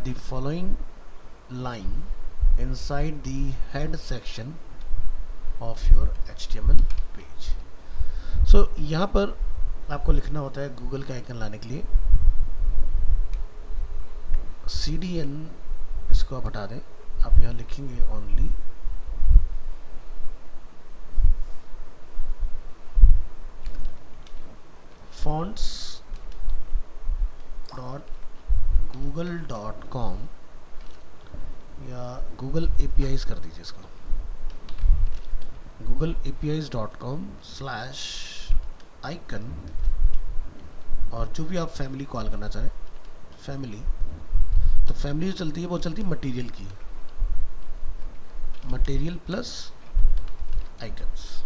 add the following line inside the head section of your HTML page. So यहाँ पर आपको लिखना होता है गूगल का आइकन लाने के लिए CDN, इसको आप हटा दें, आप यहाँ लिखेंगे ओनली fonts.google.com या गूगल APIs कर दीजिए इसको, googleapis.com/icon, और जो भी आप फैमिली कॉल करना चाहें, फैमिली, तो फैमिली जो चलती है वो चलती है मटेरियल की, मटेरियल प्लस आइकन्स।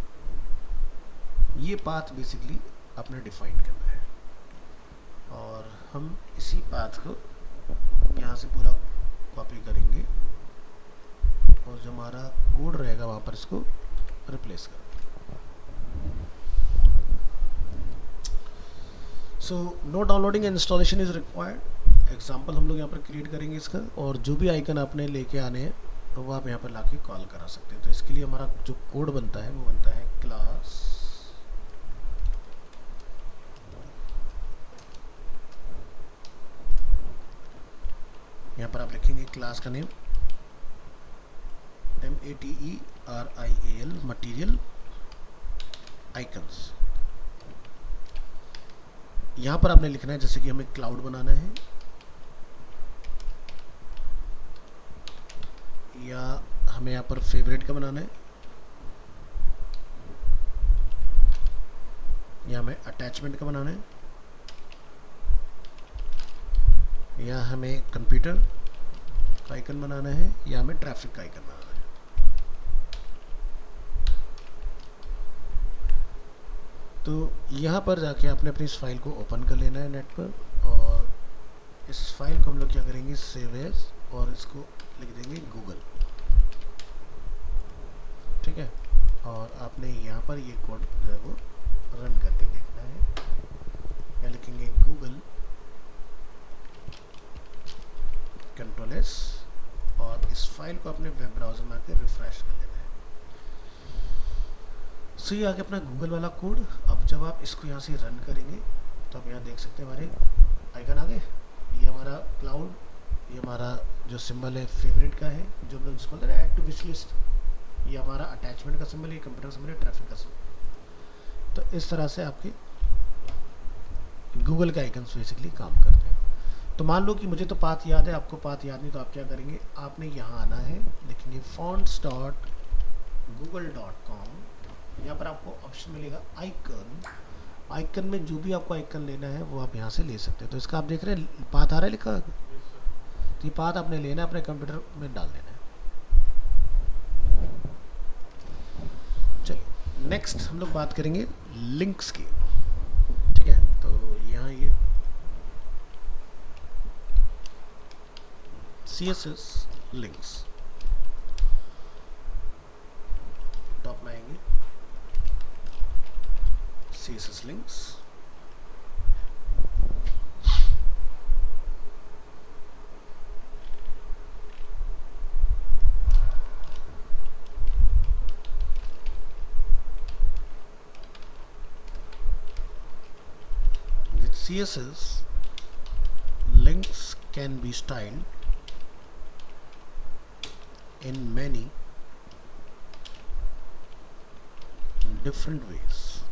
ये पाथ बेसिकली आपने डिफाइन करना है, और हम इसी पाथ को यहाँ से पूरा कॉपी करेंगे और जो हमारा कोड रहेगा वहाँ पर इसको रिप्लेस करेंगे। So no downloading and installation is required. Example हम लोग यहाँ पर क्रिएट करेंगे इसका, और जो भी आइकन आपने लेके आने हैं तो वो आप यहाँ पर लाके कॉल करा सकते हैं। तो इसके लिए हमारा जो कोड बनता है वो बनता है क्लास यहाँ पर आप लिखेंगे क्लास का नेम MATERIAL मटीरियल आइकन्स। यहाँ पर आपने लिखना है जैसे कि हमें क्लाउड बनाना है या हमें यहाँ पर फेवरेट का बनाना है या हमें अटैचमेंट का बनाना है या हमें कंप्यूटर का आइकन बनाना है या हमें ट्रैफिक का आइकन बनाना है। तो यहाँ पर जाके आपने अपनी इस फाइल को ओपन कर लेना है नेट पर, और इस फाइल को हम लोग क्या करेंगे, सेव एज, और इसको लिख देंगे गूगल, ठीक है। और आपने यहाँ पर ये कोड जो है वो रन करके देखना है, या लिखेंगे गूगल Ctrl+S, और इस फाइल को अपने वेब ब्राउज़र में आकर रिफ्रेश कर लेना है। सो ये आगे अपना गूगल वाला कोड। अब जब आप इसको यहाँ से रन करेंगे तो आप यहाँ देख सकते हैं हमारे आइकन आ गए। ये हमारा क्लाउड, ये हमारा जो सिंबल है फेवरेट का है, जो हम लोग जिसको बोलते हैं ऐड टू विश लिस्ट, ये हमारा अटैचमेंट का सिंबल है, कंप्यूटर सिंबल है, ट्रैफिक का सिंबल। तो इस तरह से आपके गूगल के आइकन्स बेसिकली काम करते हैं। तो मान लो कि मुझे तो पाथ याद है, आपको पाथ याद नहीं, तो आप क्या करेंगे, आपने यहाँ आना है, लिखेंगे fonts.google.com, यहाँ पर आपको ऑप्शन मिलेगा आइकन। आइकन में जो भी आपको आइकन लेना है वो आप यहाँ से ले सकते हैं। तो इसका आप देख रहे हैं पाथ आ रहा है लिखा, तो ये पाथ आपने लेना है, अपने कंप्यूटर में डाल देना है। चलिए नेक्स्ट हम लोग बात करेंगे लिंक्स की, ठीक है। तो यहाँ ये CSS लिंक्स, टॉप में आएंगे CSS links, with CSS links can be styled in many different ways.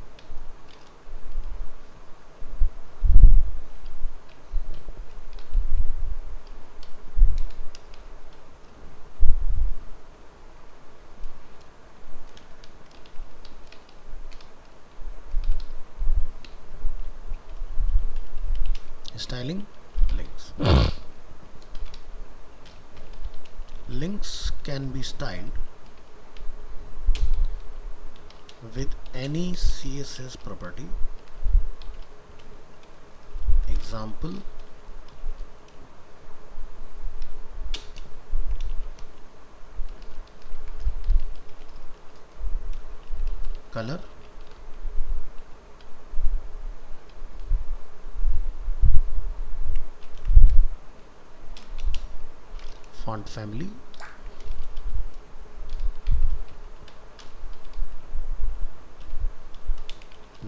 Styling links. Links can be styled with any CSS property. Example, color, font family,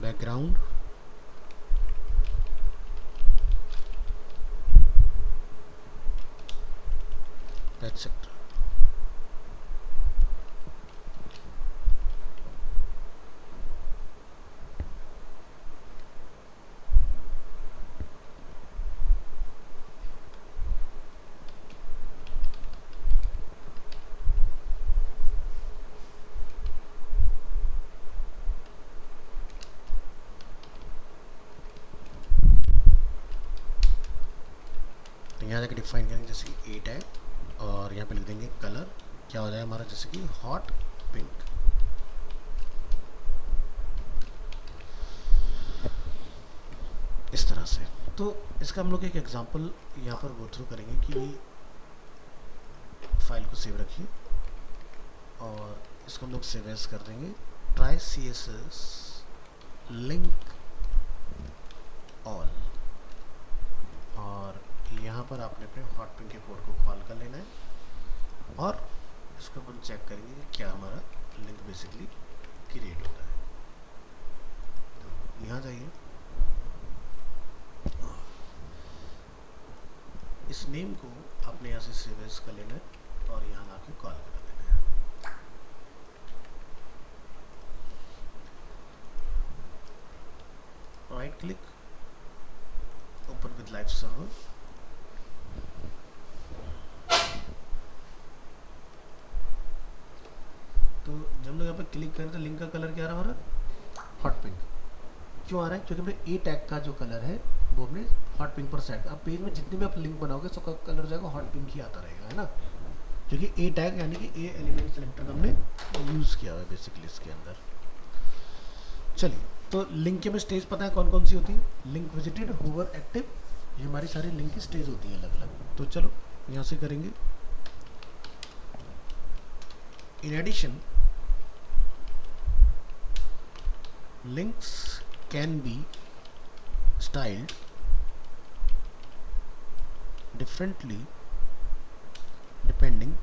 background, etc. तो यहाँ जाकर define करेंगे जैसे कि ए tag, और यहाँ पे लिख देंगे कलर, क्या हो जाएगा हमारा, जैसे कि हॉट पिंक। इस तरह से। तो इसका हम लोग एक एग्जांपल यहाँ पर गो थ्रू करेंगे कि फाइल को सेव रखिए और इसको हम लोग सेव एज कर देंगे ट्राई CSS लिंक ऑल, और यहाँ पर आपने अपने हॉट पिंक के कोड को कॉल कर लेना है और इसको अपन चेक करेंगे कि क्या हमारा लिंक बेसिकली क्रिएट होता है। तो यहाँ जाइए, इस नेम को आपने यहाँ से सेव एज कर लेना है और यहाँ आके कॉल कर देना है। Right click, open with live server, तो जब हम लोग यहाँ पे क्लिक करें तो लिंक का कलर क्या आ रहा है हमारा, हॉट पिंक। क्यों आ रहा है, क्योंकि हमने ए टैग का जो कलर है वो हमने हॉट पिंक पर सेट। अब पेज में जितने भी आप लिंक बनाओगे सबका कलर जाएगा हॉट पिंक ही आता रहेगा, है ना, क्योंकि ए टैग यानी कि ए एलिमेंट सेलेक्टर हमने यूज़ किया हुआ है बेसिकली इसके अंदर। चलिए, तो लिंक के में स्टेज पता है कौन कौन सी होती है, लिंक विजिटेड, होवर, एक्टिव, ये हमारी सारी लिंक की स्टेज होती है अलग अलग। तो चलो यहाँ से करेंगे। In addition links can be styled differently depending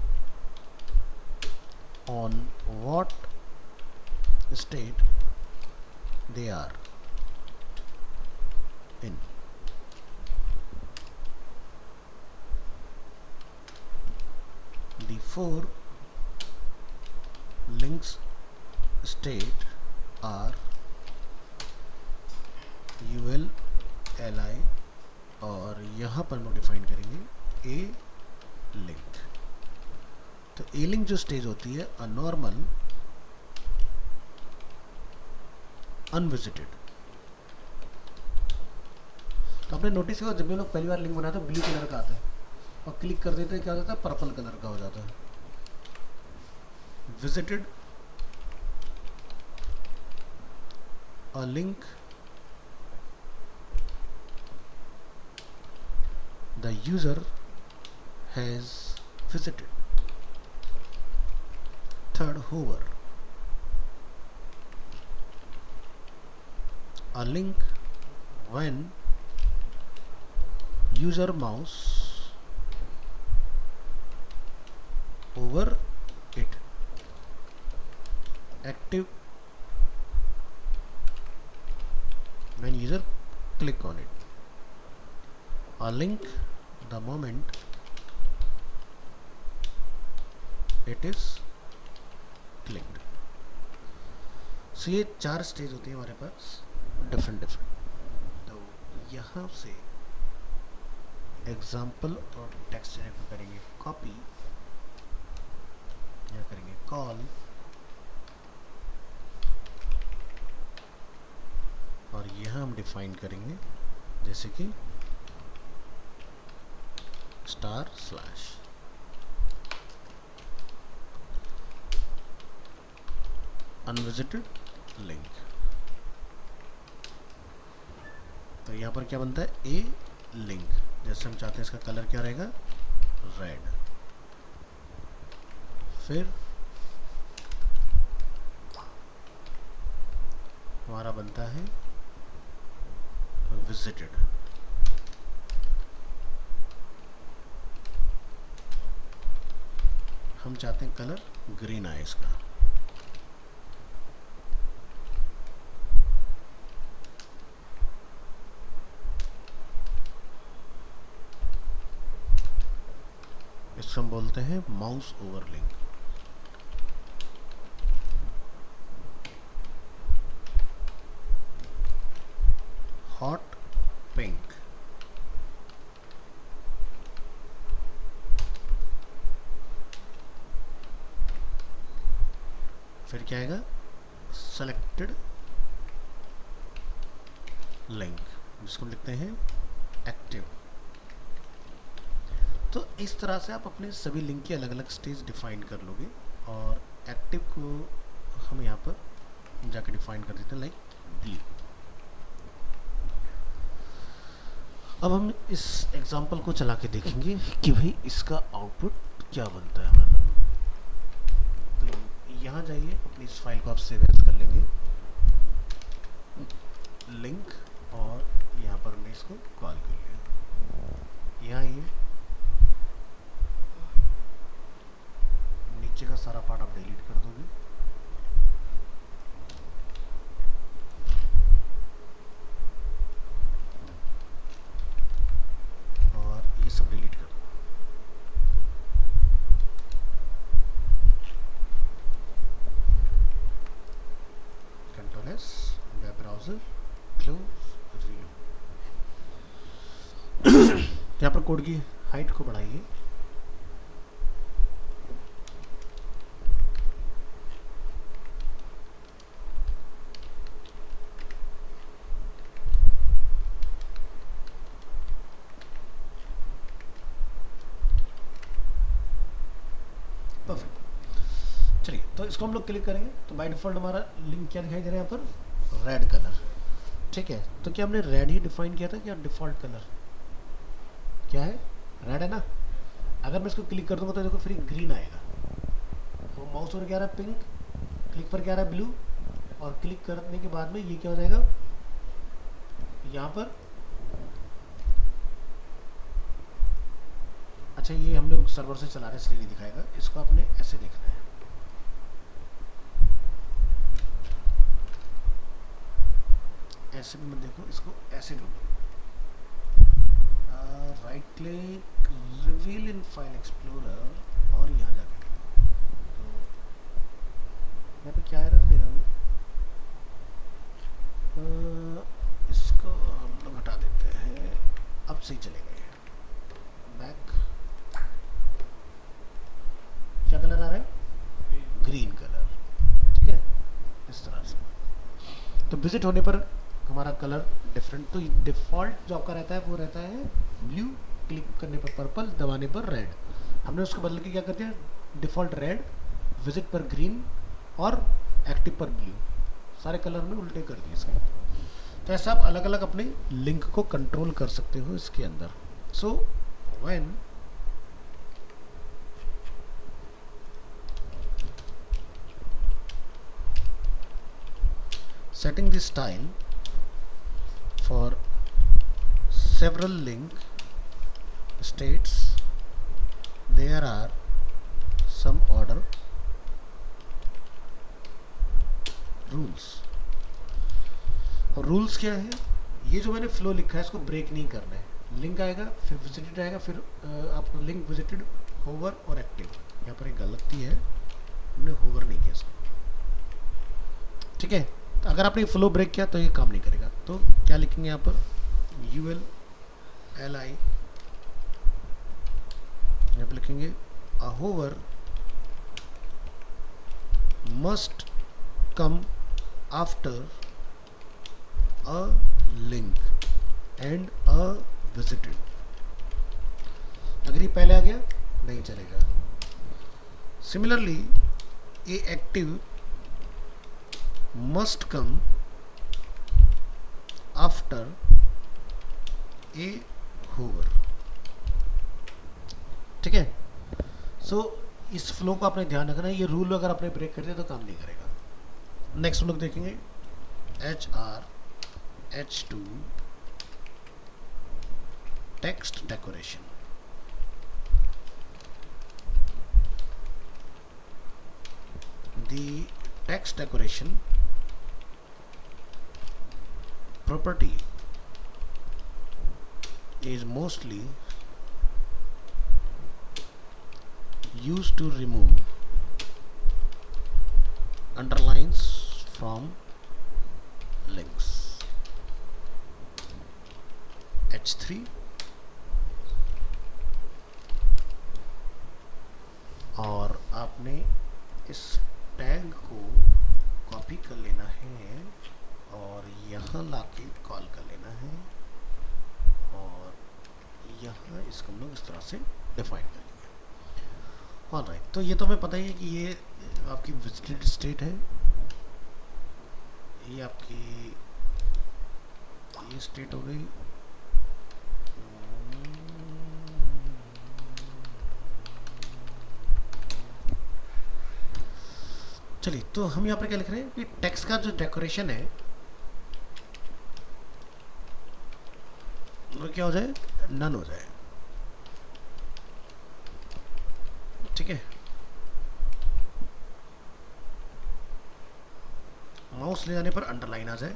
on what state they are in. The 4 links state are UL, LI, और यहाँ पर हम डिफाइन करेंगे ए लिंक। तो ए लिंक जो स्टेज होती है अनॉर्मल, अनविजिटेड। तो आपने नोटिस किया जब भी लोग पहली बार लिंक बनाते हैं ब्लू कलर का आता है और क्लिक कर देते हैं क्या हो जाता है, पर्पल कलर का हो जाता है। Visited, a link the user has visited। Third, hover, a link when user mouse over it, active when user click on it, a link the moment it is clicked। सो ये 4 stage होती है हमारे पास different. तो यहाँ से example और text generate करेंगे copy, यहाँ करेंगे कॉल और यहाँ हम डिफाइन करेंगे जैसे कि */ अनविजिटेड लिंक। तो यहाँ पर क्या बनता है, ए लिंक। जैसे हम चाहते हैं इसका कलर क्या रहेगा, रेड। फिर हमारा बनता है विजिटेड। हम चाहते हैं कलर ग्रीन आए इसका। इसको हम बोलते हैं mouse over link. Hot pink, फिर क्या आएगा, सेलेक्टेड लिंक, जिसको हम लिखते हैं एक्टिव। तो इस तरह से आप अपने सभी लिंक की अलग अलग स्टेज डिफाइन कर लोगे। और एक्टिव को हम यहाँ पर जाकर डिफाइन कर देते हैं लाइक ब्लू। अब हम इस एग्जांपल को चला के देखेंगे कि भाई इसका आउटपुट क्या बनता है हमारा। तो यहाँ जाइए, अपनी इस फाइल को आप सेव एज कर लेंगे, लिंक, और यहाँ पर हमने इसको कॉल कर लिया। यहाँ ये नीचे का सारा पार्ट आप डिलीट कर दोगे, और ये सब डिलीट कर दो। Control S, web browser, close, reload. यहाँ पर कोड की हाइट को बढ़ाइए, परफेक्ट। चलिए, तो इसको हम लोग क्लिक करेंगे तो बाय डिफॉल्ट हमारा लिंक क्या दिखाई दे रहा है यहाँ पर, रेड कलर। ठीक है, तो क्या हमने रेड ही डिफाइन किया था, क्या डिफॉल्ट कलर क्या है, रेड है ना। अगर मैं इसको क्लिक कर दूंगा तो देखो फिर ग्रीन आएगा। तो माउस पर क्या आ रहा है, पिंक, क्लिक पर क्या आ रहा है, ब्लू, और क्लिक करने के बाद में ये क्या हो जाएगा, यहाँ पर, अच्छा ये हम लोग सर्वर से चला रहे हैं इसलिए नहीं दिखाएगा, इसको आपने ऐसे देखना है। ऐसे भी मत देखो, इसको ऐसे ढूंढो, right click, reveal in file explorer, और यहाँ जाके देखो। तो यहाँ पे क्या एरर दे रहा हूँ, इसको हम लोग हटा देते हैं, अब सही चलेगा। बैक, क्या कलर आ रहा है, ग्रीन कलर। ठीक है, इस तरह से। तो विजिट होने पर हमारा कलर डिफरेंट, तो डिफ़ॉल्ट जो आपका रहता है वो रहता है ब्लू, क्लिक करने पर पर्पल, दबाने पर रेड। हमने उसको बदल के क्या कर दिया, डिफ़ॉल्ट रेड, विजिट पर ग्रीन, और एक्टिव पर ब्लू, सारे कलर में उल्टे कर दिए इसके। तो ऐसा आप अलग अलग अपने लिंक को कंट्रोल कर सकते हो इसके अंदर। So when setting the style for several link states, there are some order rules। और रूल्स क्या है, ये जो मैंने फ्लो लिखा है इसको ब्रेक नहीं करना है। लिंक आएगा, फिर विजिटेड आएगा, फिर आपको लिंक, विजिटेड, होवर और एक्टिव। यहाँ पर एक गलती है, हमने होवर नहीं किया इसको। ठीक है, तो अगर आपने फ्लो ब्रेक किया तो ये काम नहीं करेगा। तो क्या लिखेंगे यहाँ पर, UL LI, यहाँ पर लिखेंगे a hover must come after a link and a visited। अगर ये पहले आ गया नहीं चलेगा। Similarly A active must come after a hover। ठीक है, सो इस फ्लो को आपने ध्यान रखना है, ये रूल अगर आपने ब्रेक कर दिया तो काम नहीं करेगा। नेक्स्ट हम लोग देखेंगे HRH2 text decoration. the text decoration property is mostly used to remove underlines from links. H3 और आपने इस टैग को कॉपी कर लेना है और यहाँ लाके कॉल कर लेना है और यहाँ इसको हम लोग इस तरह से डिफाइन कर लेंगे। ऑलराइट, तो ये तो हमें पता ही है कि ये आपकी विजिटेड स्टेट है, ये आपकी ये स्टेट हो गई। चलिए, तो हम यहाँ पर क्या लिख रहे हैं कि टेक्स्ट का जो डेकोरेशन है वो क्या हो जाए, नन हो जाए। ठीक है, माउस ले जाने पर अंडरलाइन आ जाए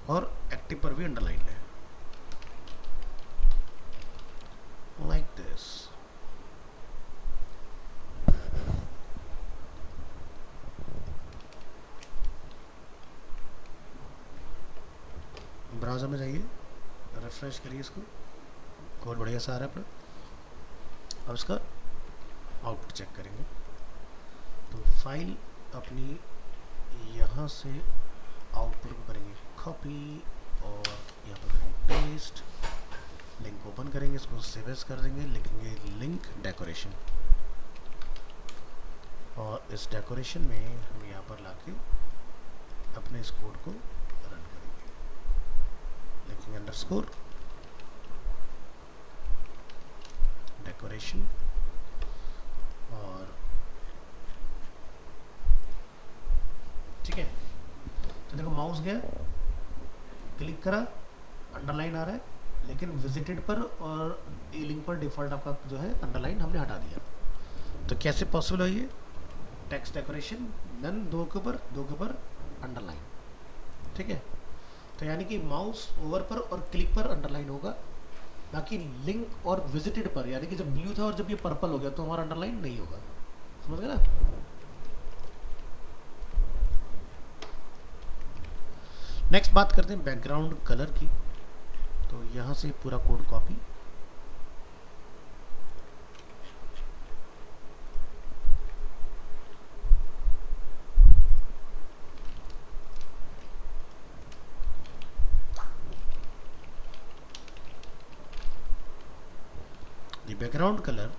और एक्टिव पर भी अंडरलाइन है, लाइक दिस। ब्राउज़र में जाइए, रिफ्रेश करिए इसको, कोड बढ़िया सा आ रहा है अपना। अब इसका आउटपुट चेक करेंगे तो फाइल अपनी यहाँ से आउटपुट को करेंगे कॉपी और यहाँ पर करेंगे पेस्ट, लिंक ओपन करेंगे, इसको सेव एज कर देंगे, लिखेंगे लिंक डेकोरेशन और इस डेकोरेशन में हम यहाँ पर लाके अपने इस कोड को रन करेंगे, लिखेंगे अंडरस्कोर डेकोरेशन और ठीक है। तो देखो माउस गया, क्लिक करा, अंडरलाइन आ रहा है, लेकिन विजिटेड पर और ए लिंक पर डिफॉल्ट आपका जो है अंडरलाइन हमने हटा दिया। तो कैसे पॉसिबल है ये टेक्स्ट डेकोरेशन नन, दो के ऊपर अंडरलाइन। ठीक है, तो यानी कि माउस ओवर पर और क्लिक पर अंडरलाइन होगा, बाकी लिंक और विजिटेड पर, यानी कि जब ब्लू था और जब ये पर्पल हो गया तो हमारा अंडरलाइन नहीं होगा। समझ गए ना? नेक्स्ट बात करते हैं बैकग्राउंड कलर की। तो यहाँ से पूरा code copy, the background color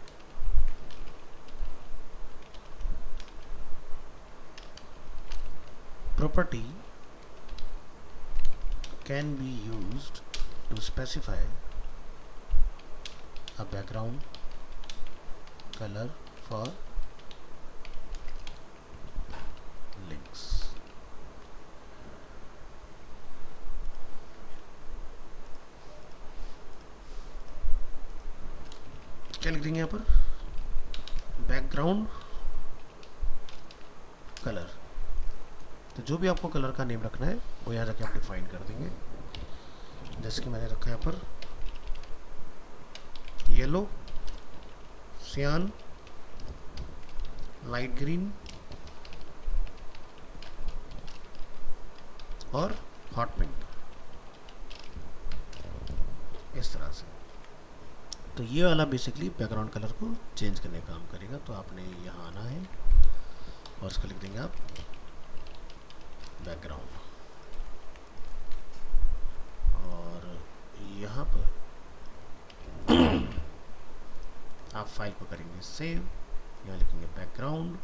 property can be used to specify a background color for links। क्या लिख देंगे यहाँ पर, बैकग्राउंड कलर। तो जो भी आपको कलर का नेम रखना है वो यहाँ जाके आप डिफाइन कर देंगे। जैसे कि मैंने रखा है यहाँ पर येलो, सियान, लाइट ग्रीन और हॉट पिंक, इस तरह से। तो ये वाला बेसिकली बैकग्राउंड कलर को चेंज करने का काम करेगा। तो आपने यहाँ आना है और इसको लिख देंगे आप बैकग्राउंड और यहाँ पर आप फाइल को करेंगे सेव, यहाँ लिखेंगे बैकग्राउंड,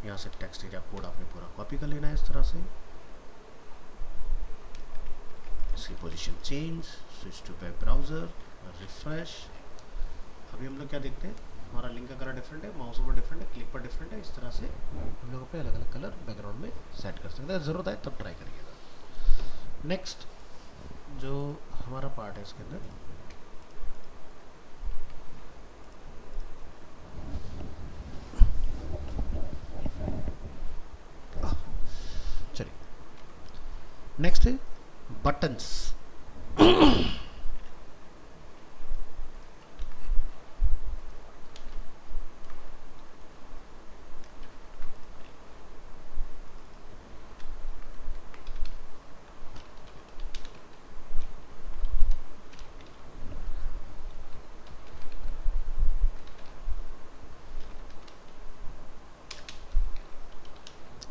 यहाँ से टेक्स्ट एरिया कोड आपने पूरा कॉपी कर लेना है इस तरह से, इसकी position change, switch to web browser, refresh. अभी हम लोग क्या देखते हैं, हमारा लिंक का कलर डिफरेंट है, माउस पर डिफरेंट है, क्लिक पर डिफरेंट है। इस तरह से हम लोग अपने अलग अलग कलर बैकग्राउंड में सेट कर सकते हैं। ज़रूरत है तब ट्राई करिएगा। नेक्स्ट जो हमारा पार्ट है इसके अंदर नेक्स्ट है buttons.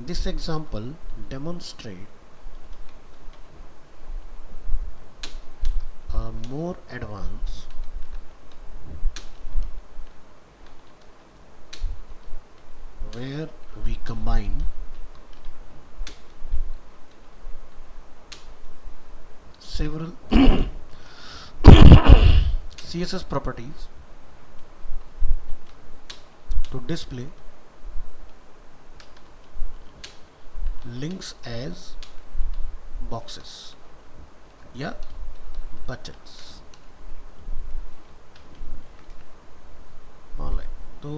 This example demonstrates a more advanced where we combine several CSS properties to display links as boxes या buttons। ऑलराइट, तो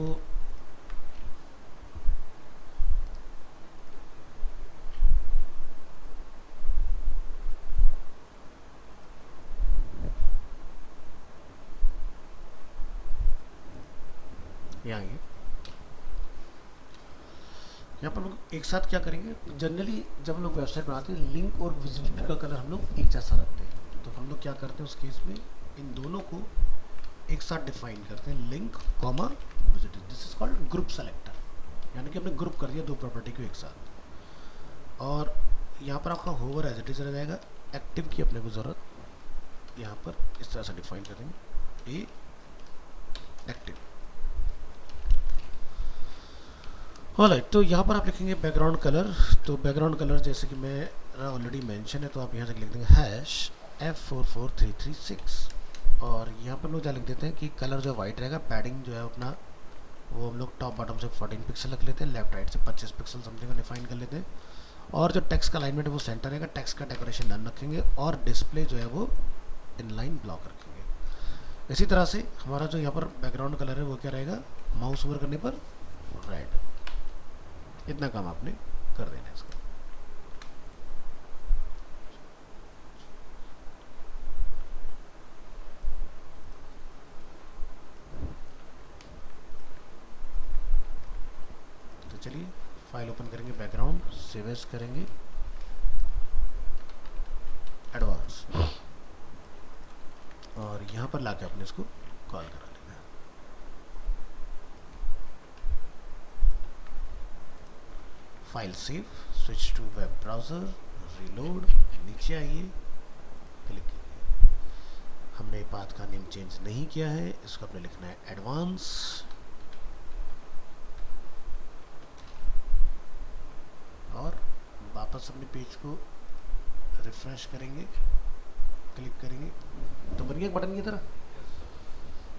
यहाँ पर लोग एक साथ क्या करेंगे, जनरली जब हम लोग वेबसाइट बनाते हैं लिंक और विजिटर का कलर हम लोग एक जैसा रखते हैं, तो हम लोग क्या करते हैं उस केस में इन दोनों को एक साथ डिफाइन करते हैं, link comma visitor. This is called group selector, यानी कि हमने ग्रुप कर दिया दो प्रॉपर्टी को एक साथ। और यहाँ पर आपका होवर एज इट इज रह जाएगा, एक्टिव की अपने को ज़रूरत यहाँ पर इस तरह से डिफाइन करेंगे, ए एक्टिव। ऑलराइट, तो यहाँ पर आप लिखेंगे बैकग्राउंड कलर। तो बैकग्राउंड कलर जैसे कि मैं ऑलरेडी मेंशन है, तो आप यहाँ से लिख देंगे #F44336 और यहाँ पर लोग क्या लिख देते हैं कि कलर जो वाइट रहेगा, पैडिंग जो है अपना वो हम लोग टॉप बॉटम से 14 पिक्सल रख लेते हैं, लेफ्ट राइट से 25 पिक्सल समथिंग का डिफाइन कर लेते हैं। और जो टेक्स्ट का अलाइनमेंट है वो सेंटर रहेगा, टेक्स्ट का डेकोरेशन डन रखेंगे और डिस्प्ले जो है वो इनलाइन ब्लॉक रखेंगे। इसी तरह से हमारा जो यहाँ पर बैकग्राउंड कलर है वो क्या रहेगा, माउस ओवर करने पर रेड। इतना काम आपने कर देना है इसका। तो चलिए फाइल ओपन करेंगे, बैकग्राउंड सेव एज करेंगे, एडवांस, और यहाँ पर लाके अपने इसको कॉल करा लेना है। File save, switch to web browser, reload, नीचे आइए, क्लिक कीजिए। हमने पाथ का नेम चेंज नहीं किया है, इसको अपने लिखना है एडवांस, और वापस अपने पेज को रिफ्रेश करेंगे, क्लिक करेंगे तो बन गया बटन की तरह।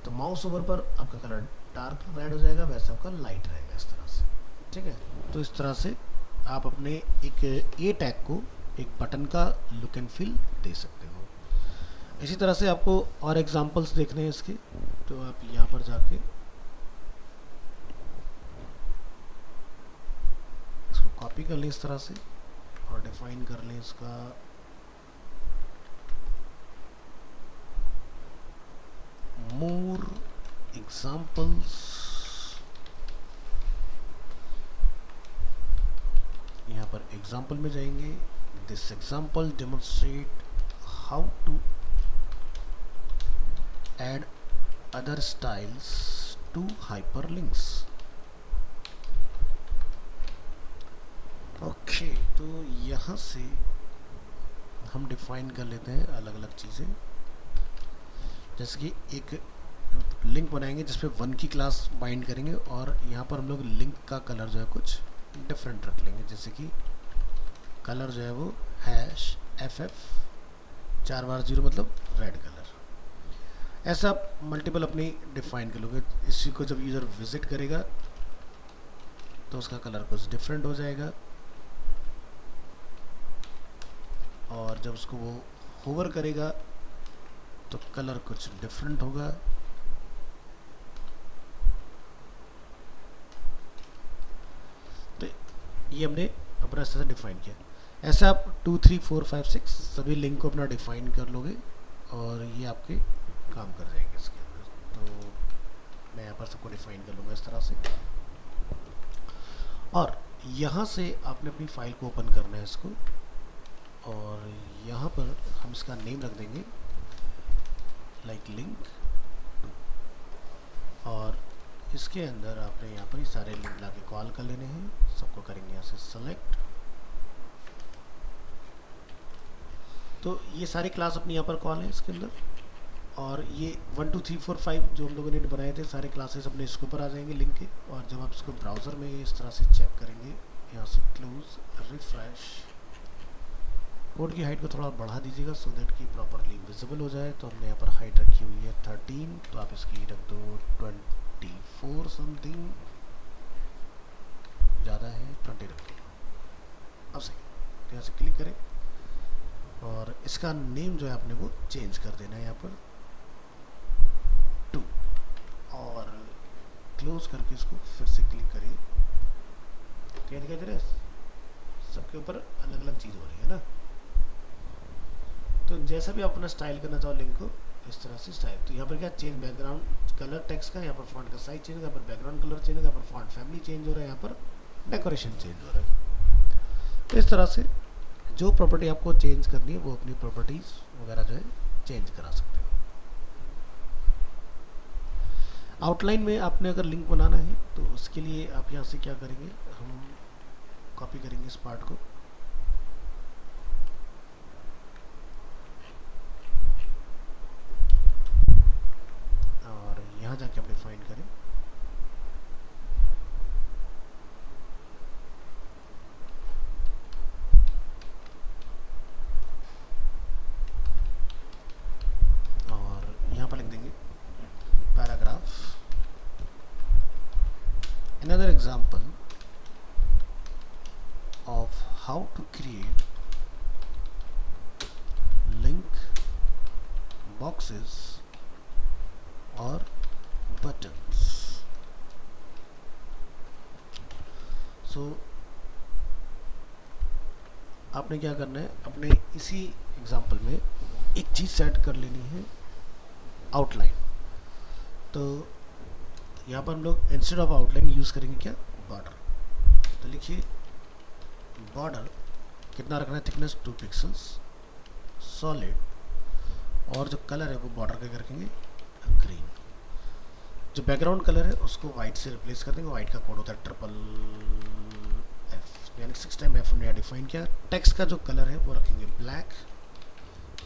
तो माउस ओवर पर आपका कलर डार्क रेड हो जाएगा, वैसे आपका लाइट रहेगा इस तरह से, ठीक है। तो इस तरह से आप अपने एक ए टैग को एक बटन का लुक एंड फील दे सकते हो। इसी तरह से आपको और एग्जांपल्स देखने हैं इसके, तो आप यहाँ पर जाके इसको कॉपी कर लें इस तरह से और डिफाइन कर लें इसका मोर एग्जांपल्स। यहाँ पर एग्जाम्पल में जाएंगे, this example demonstrate how to add other styles to hyperlinks. Okay, तो यहाँ से हम डिफाइन कर लेते हैं अलग अलग चीज़ें, जैसे कि एक लिंक बनाएंगे जिसपे 1 की क्लास बाइंड करेंगे और यहाँ पर हम लोग लिंक का कलर जो है कुछ डिफरेंट रख लेंगे, जैसे कि कलर जो है वो #FF4 मतलब रेड कलर। ऐसा आप मल्टीपल अपनी डिफाइन कर लोगे। इसी को जब यूज़र विजिट करेगा तो उसका कलर कुछ डिफरेंट हो जाएगा, और जब उसको वो होवर करेगा तो कलर कुछ डिफरेंट होगा। तो ये हमने अपना इस तरह से डिफाइन किया। ऐसे आप 2 3 4 5 6 सभी लिंक को अपना डिफाइन कर लोगे और ये आपके काम कर जाएंगे इसके अंदर। तो मैं यहाँ पर सबको डिफाइन कर लूँगा इस तरह से, और यहाँ से आपने अपनी फाइल को ओपन करना है इसको, और यहाँ पर हम इसका नेम रख देंगे लाइक लिंक, और इसके अंदर आपने यहाँ पर ही सारे लिंक ला के कॉल कर लेने हैं। सबको करेंगे यहाँ से सेलेक्ट। तो ये सारे क्लास अपनी यहाँ पर कॉल है इसके अंदर, और ये 1 2 3 4 5 जो हम लोगों ने बनाए थे सारे क्लासेस अपने इसके ऊपर आ जाएंगे लिंक के। और जब आप इसको ब्राउज़र में इस तरह से चेक करेंगे, यहाँ से क्लोज, रिफ्रेश, कोड की हाइट को थोड़ा बढ़ा दीजिएगा सो दैट कि प्रॉपरली विजिबल हो जाए। तो हमने यहाँ पर हाइट रखी हुई है 13, तो आप इसकी रख दो 24 समथिंग, ज़्यादा है 20 रख दो। अब सही, तो यहाँ से क्लिक करें और इसका नेम जो है आपने वो चेंज कर देना है यहाँ पर 2, और क्लोज करके इसको फिर से क्लिक करिए। क्या दिखाई दे रहा है? सबके ऊपर अलग अलग चीज़ हो रही है ना। तो जैसा भी आप अपना स्टाइल करना चाहो लिंक को, इस तरह से स्टाइल। तो यहाँ पर क्या चेंज बैकग्राउंड कलर टेक्स्ट का, यहाँ पर फॉन्ट का साइज चेंज, यहाँ पर बैकग्राउंड कलर चेंज, यहाँ पर फॉन्ट फैमिली चेंज हो रहा है, यहाँ पर डेकोरेशन चेंज हो रहा है। तो इस तरह से जो प्रॉपर्टी आपको चेंज करनी है वो अपनी प्रॉपर्टीज वगैरह जो है चेंज करा सकते हो। आउटलाइन में आपने अगर लिंक बनाना है तो उसके लिए आप यहाँ से क्या करेंगे, हम कॉपी करेंगे इस पार्ट को, और यहाँ जाके आप डिफाइन करें another example of how to create link boxes or buttons. So आपने क्या करना है, अपने इसी एग्जाम्पल में एक चीज़ सेट कर लेनी है, आउटलाइन। तो यहाँ पर हम लोग इंस्टेड ऑफ आउटलाइन यूज़ करेंगे क्या, बॉर्डर। तो लिखिए बॉर्डर कितना रखना है, थिकनेस 2 पिक्सल्स, सॉलिड, और जो कलर है वो बॉर्डर का रखेंगे ग्रीन। जो बैकग्राउंड कलर है उसको वाइट से रिप्लेस कर देंगे। वाइट का कोड होता है FFF, यानी 6 टाइम F हमने यहाँ डिफाइन किया। टेक्स्ट का जो कलर है वो रखेंगे ब्लैक।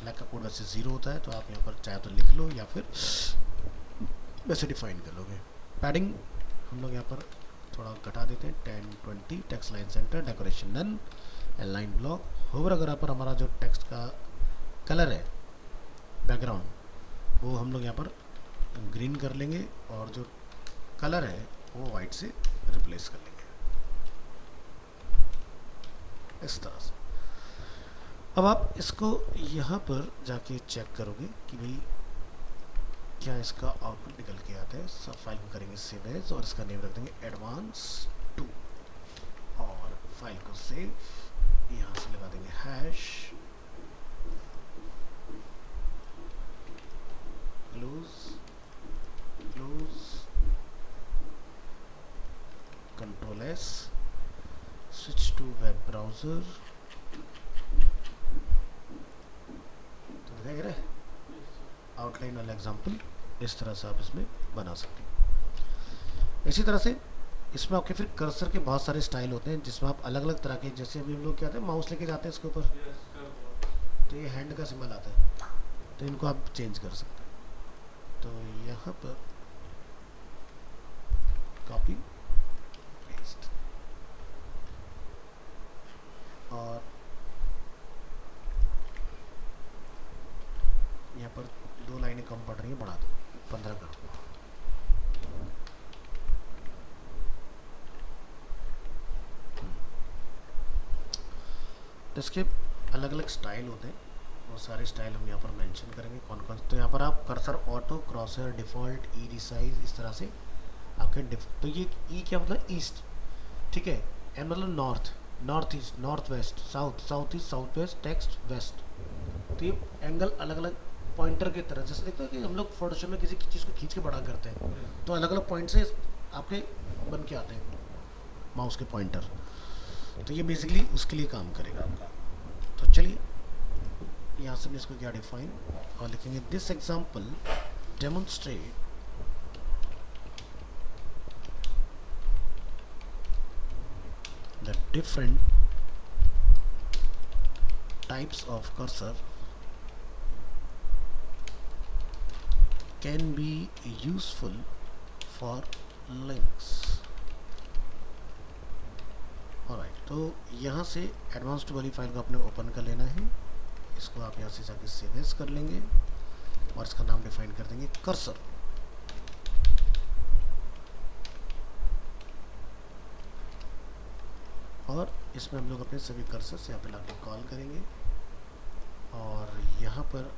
ब्लैक का कोड वैसे 0 होता है, तो आप यहाँ पर चाहे तो लिख लो या फिर वैसे डिफाइन कर लोगे। पैडिंग हम लोग यहाँ पर थोड़ा घटा देते हैं 10-20। Text line centre, decoration none, line block, hover. अगर यहाँ पर हमारा जो टेक्स्ट का कलर है बैकग्राउंड वो हम लोग यहाँ पर ग्रीन कर लेंगे, और जो कलर है वो वाइट से रिप्लेस कर लेंगे इस तरह से। अब आप इसको यहाँ पर जाके चेक करोगे कि भाई क्या इसका आउटपुट निकल के आता है। सब फाइल को करेंगे सेव एज, और इसका नेम रख देंगे एडवांस 2, और फाइल को सेव, यहाँ से लगा देंगे hash, close, close, control S, switch to web browser. तो दिखाई रहा है आउटलाइन वाला एग्जाम्पल, इस तरह से आप इसमें बना सकते हैं। इसी तरह से इसमें आपके फिर कर्सर के बहुत सारे स्टाइल होते हैं, जिसमें आप अलग अलग तरह के, जैसे अभी हम लोग क्या होते हैं माउस लेके जाते हैं इसके ऊपर, तो ये हैंड का सिंबल आता है, तो इनको आप चेंज कर सकते हैं। तो यहाँ पर कॉपी पेस्ट, और यहाँ पर 2 लाइनें कम पड़ रही हैं, बढ़ा दो 15 कर दो। तो इसके अलग अलग स्टाइल होते हैं, वो सारे स्टाइल हम यहाँ पर मेंशन करेंगे कौन कौन। तो यहाँ पर आप कर्सर ऑटो, क्रॉसर, डिफ़ॉल्ट, ई रिसाइज, इस तरह से आपके तो ये ई क्या मतलब ईस्ट, ठीक है, एन मतलब north, north east, north west, south, south east, south west, text west. तो ये एंगल अलग अलग पॉइंटर की तरह, जैसे देखते हो कि हम लोग फोटोशॉप में किसी चीज़ को खींच के बड़ा करते हैं, तो अलग अलग पॉइंट से आपके बन के आते हैं माउस के पॉइंटर। तो ये बेसिकली उसके लिए काम करेगा आपका। तो चलिए यहाँ से मैं इसको क्या डिफाइन और लिखेंगे, this example demonstrate the different types of cursor can be useful for links। Alright, तो यहाँ से एडवांस्ड वाली फाइल को आपने ओपन कर लेना है। इसको आप यहाँ से जाके सेव एज कर लेंगे और इसका नाम डिफाइन कर देंगे कर्सर। और इसमें हम लोग अपने सभी कर्सर यहाँ पे लाके कॉल करेंगे और यहाँ पर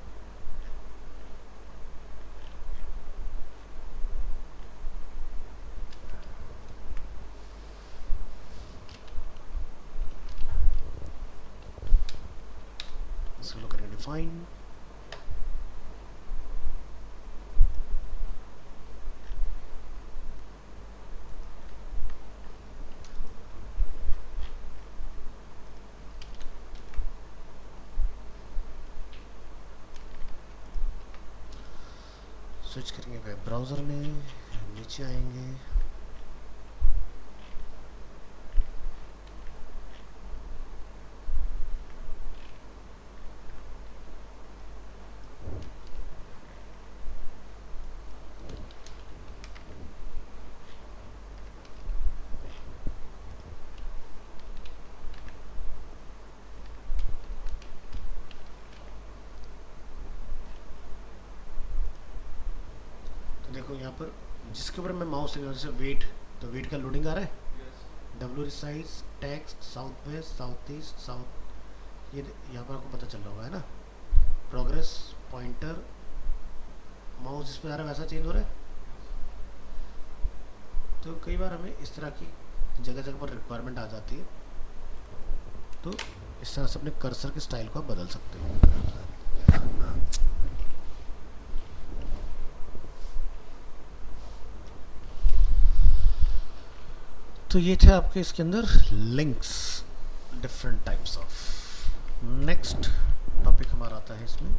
इसको करेंगे डिफाइन। स्विच करेंगे वेब ब्राउज़र में, नीचे आएंगे, देखो यहाँ पर जिसके ऊपर मैं माउस से वेट, तो वेट का लोडिंग आ रहा है, W size, text, south west, south east, south, ये यहाँ पर आपको पता चल रहा होगा है ना। प्रोग्रेस, पॉइंटर, माउस जिस पे आ रहा है वैसा चेंज हो रहा है। तो कई बार हमें इस तरह की जगह जगह पर रिक्वायरमेंट आ जाती है, तो इस तरह से अपने कर्सर के स्टाइल को आप बदल सकते हो। तो ये थे आपके इसके अंदर links, different types of. Next topic हमारा आता है इसमें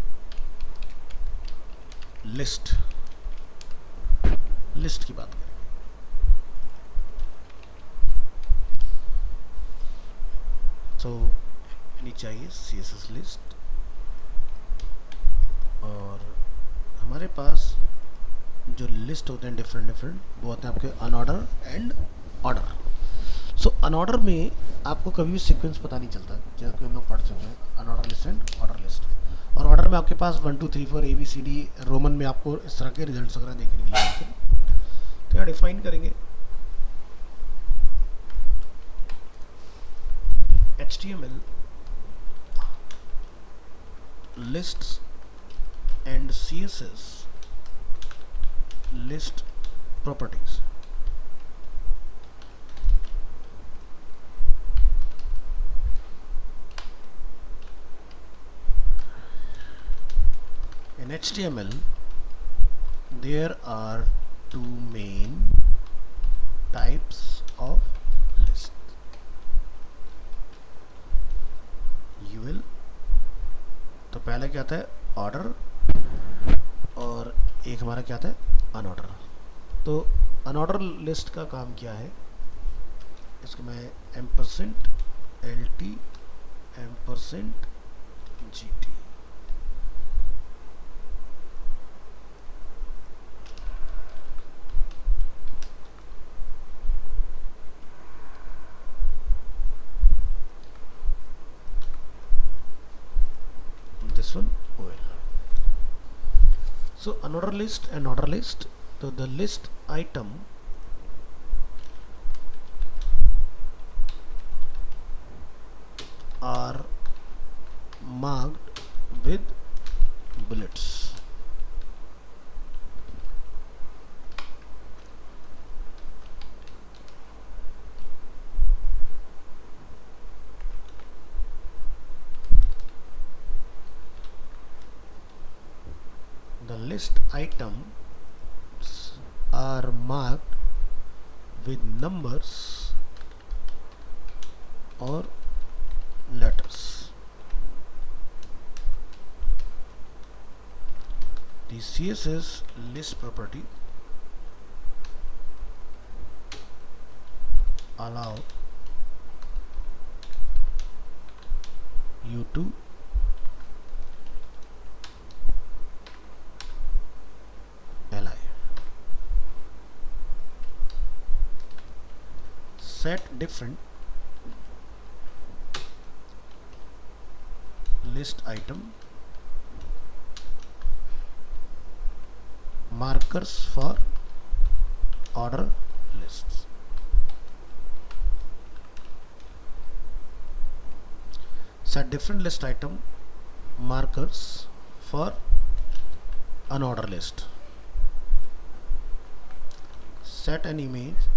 लिस्ट। लिस्ट की बात करें तो नीचे आइए CSS लिस्ट, और हमारे पास जो लिस्ट होते हैं डिफरेंट डिफरेंट, वो होते हैं आपके unordered and order. So unordered में आपको कभी भी सीक्वेंस पता नहीं चलता, जैसा कि हम लोग पढ़ चुके हैं unordered list and order list. और ऑर्डर में आपके पास 1 2 3 4 ABCD रोमन में आपको इस तरह के रिजल्ट्स वगैरह देखने के लिए मिलते हैं। तो यहाँ डिफाइन करेंगे HTML lists and CSS list properties। In HTML there are two main types of list, UL, तो पहला क्या आता है ऑर्डर, और एक हमारा क्या आता है अनऑर्डर। तो अनऑर्डर लिस्ट का काम क्या है, इसको मैं %LT %GT, this one OL। So unorder list and order list, so the list item are marked with bullets। list items are marked with numbers or letters. The CSS list property allow you to li set different list item markers for order lists. Set different list item markers for an order list. Set an image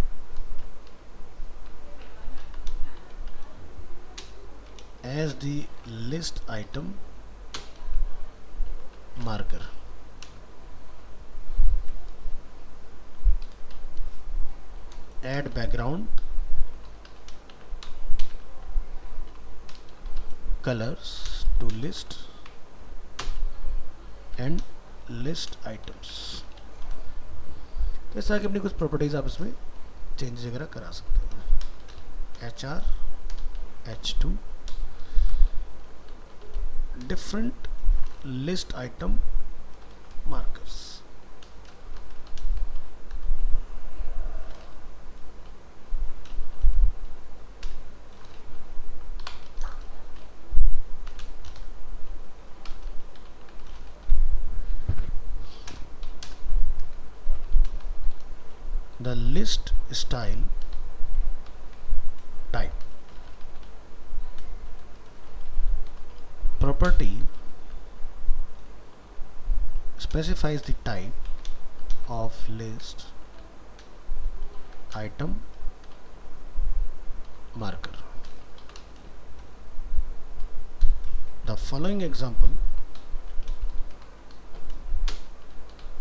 as the list item marker. Add background colors to list and list items. तो इस तरह की अपनी कुछ properties आप इसमें changes वगैरह करा सकते हैं. HR H2 different list item markers. The list style type property specifies the type of list item marker. The following example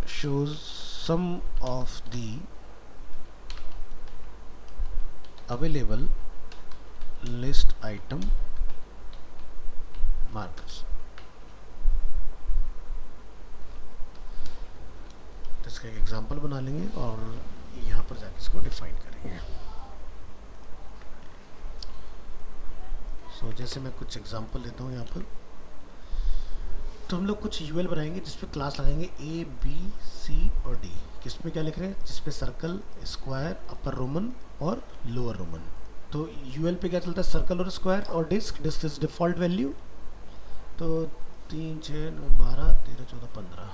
shows some of the available list item markers. तो इसका एक example बना लेंगे और यहाँ पर जाके इसको डिफाइन करेंगे. सो जैसे मैं कुछ एग्जाम्पल देता हूँ यहाँ पर, तो हम लोग कुछ यूएल बनाएंगे जिसपे क्लास लगाएंगे A, B, C और D. किसमें क्या लिख रहे हैं, जिसपे सर्कल, स्क्वायर, अपर रोमन और लोअर रोमन. तो यूएल पे क्या चलता है, सर्कल और स्क्वायर और डिस्क इज डिफॉल्ट वैल्यू. तो 3, 6, 9, 12, 13, 14, 15,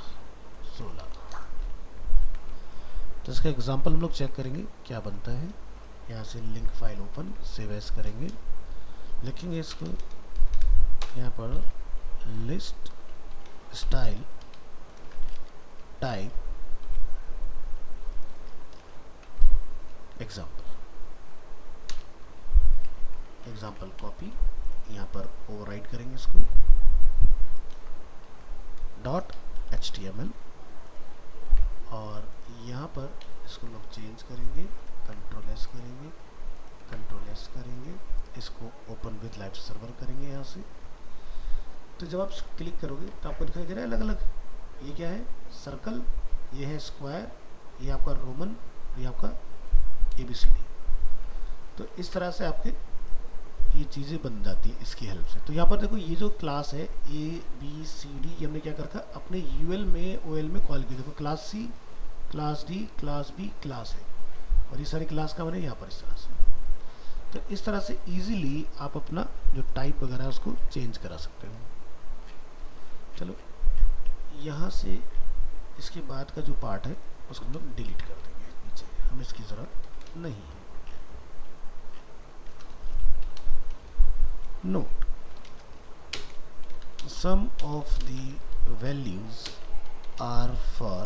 16. तो इसका एग्जांपल हम लोग चेक करेंगे क्या बनता है. यहाँ से link file open save as करेंगे, लिखेंगे इसको यहाँ पर list style type example copy, यहाँ पर ओवरराइट करेंगे इसको .html और यहाँ पर इसको लोग चेंज करेंगे, कंट्रोल एस करेंगे, इसको ओपन विद लाइव सर्वर करेंगे यहाँ से. तो जब आप क्लिक करोगे तो आपको दिखाई दे रहा है अलग अलग. ये क्या है, सर्कल, ये है स्क्वायर, ये आपका रोमन, ये आपका ABCD. तो इस तरह से आपके ये चीज़ें बन जाती हैं इसकी हेल्प से. तो यहाँ पर देखो ये जो क्लास है ABCD, ये हमने क्या कर रखा, अपने UL में OL में कॉल की. देखो class C, class D, class B class है, और ये सारी क्लास का मैंने यहाँ पर इस तरह से. तो इस तरह से इजीली आप अपना जो टाइप वगैरह है उसको चेंज करा सकते हो. चलो यहाँ से इसके बाद का जो पार्ट है उसको हम लोग डिलीट कर देंगे नीचे, हमें इसकी ज़रूरत नहीं है. Note, some of the values are for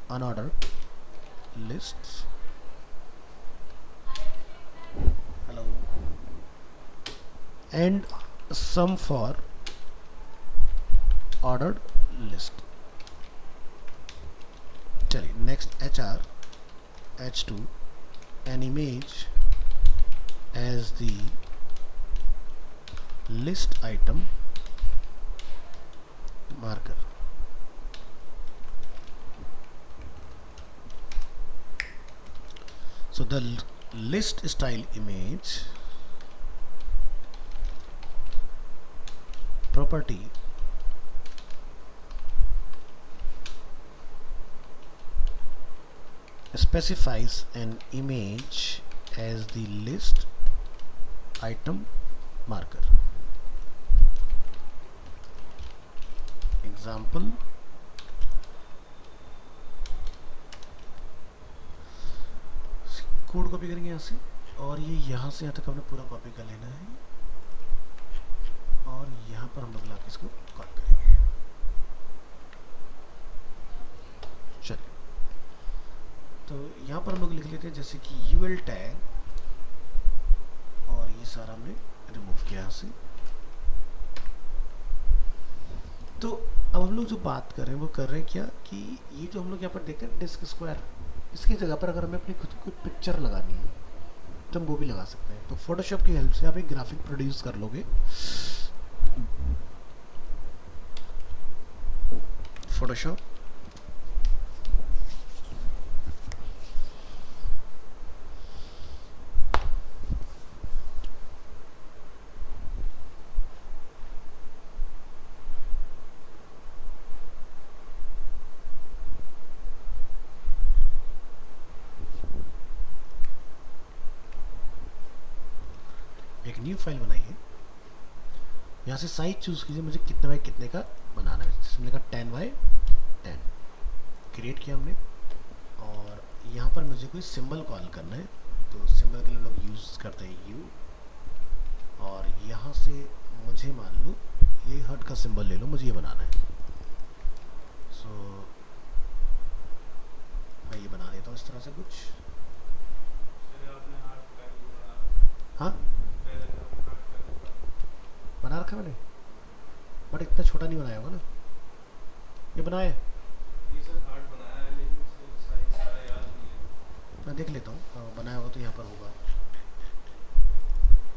unordered lists. Hello. And some for ordered list. चलिए next HR H2 an image as the list item marker. So the list style image property specifies an image as the list item marker. Example, code copy करेंगे यहाँ से और ये यहाँ से यहाँ तक हमने पूरा कॉपी कर लेना है और यहाँ पर हम लोग लाके इसको कॉल करेंगे। चलिए, तो यहाँ पर हम लोग लिख लेते हैं जैसे कि यूएल टैग और ये सारा हमने रिमूव किया यहाँ से। तो अब हम लोग जो बात कर रहे हैं वो कर रहे हैं क्या कि ये जो हम लोग यहाँ पर देख रहे हैं डिस्क स्क्वायर, इसकी जगह पर अगर हमें अपनी खुद की पिक्चर लगानी है तो हम वो भी लगा सकते हैं। तो फोटोशॉप की हेल्प से आप एक ग्राफिक प्रोड्यूस कर लोगे। फोटोशॉप एक न्यू फाइल बनाइए, यहाँ से साइज चूज कीजिए, मुझे कितने बाय कितने का बनाना है। जिसमें लिखा 10 बाय 10 क्रिएट किया हमने और यहाँ पर मुझे कोई सिंबल कॉल करना है। तो सिंबल के लिए लोग यूज़ करते हैं यू और यहाँ से मुझे मान लो ये हर्ट का सिंबल ले लो, मुझे ये बनाना है। सो मैं ये बना देता हूँ इस तरह से कुछ। हाँ बना रखा मैंने, बट इतना छोटा नहीं बनाया होगा ना। ये बनाया है, मैं देख लेता हूँ। बनाया होगा तो यहाँ पर होगा,